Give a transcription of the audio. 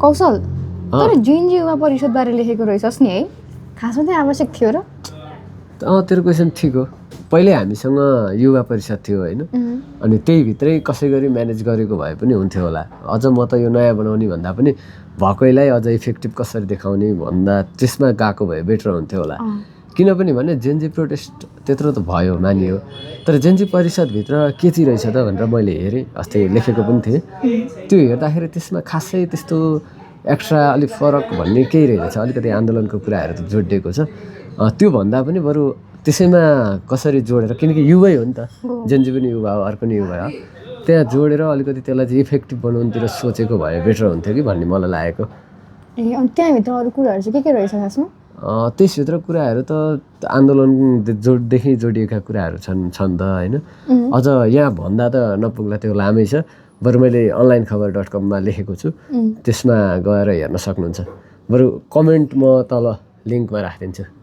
कौशल तर जुन युवा परिषदबारे लेखेको रहेछस् नि है खासमा चाहिँ आवश्यक थियो र तेरो क्वेसन ठिक हो पहिले हामीसँग युवा परिषद थियो होइन अनि त्यही भित्रै कसै गरी म्यानेज गरेको भए पनि हुन्थ्यो होला अझ म त यो नयाँ बनाउने भन्दा पनि भएकैलाई अझ इफेक्टिभ कसरी देखाउने भन्दा त्यसमा गएको भए बेटर हुन्थ्यो होला किनभने भने जेनजी प्रोटेस्ट त्यत्रो त भयो मानियो तर जेनजी परिषदभित्र के चाहिँ रहेछ त भनेर मैले हेरेँ अस्ति लेखेको पनि थिएँ त्यो हेर्दाखेरि त्यसमा खासै त्यस्तो एक्स्ट्रा अलिक फरक भन्ने केही रहेछ अलिकति आन्दोलनको कुराहरू त जोडिएको छ त्यो भन्दा पनि बरु त्यसैमा कसरी जोडेर किनकि युवै हो नि त जेनजी पनि युवा हो अर्को पनि युवा हो त्यहाँ जोडेर अलिकति त्यसलाई चाहिँ इफेक्टिभ बनाउनुतिर सोचेको भए बेटर हुन्थ्यो कि भन्ने मलाई लागेको ए अनि त्यहाँभित्र अरू कुराहरू चाहिँ के रहेछ खासमा त्यसभित्र कुराहरू त आन्दोलनदेखि जोडिएका कुराहरू छन् त होइन अझ यहाँ भन्दा त नपुग्ला त्यो लामै छ बरु मैले अनलाइन खबर .com लेखेको छु त्यसमा गएर हेर्न सक्नुहुन्छ बरु कमेन्ट म तल लिङ्कमा राखिदिन्छु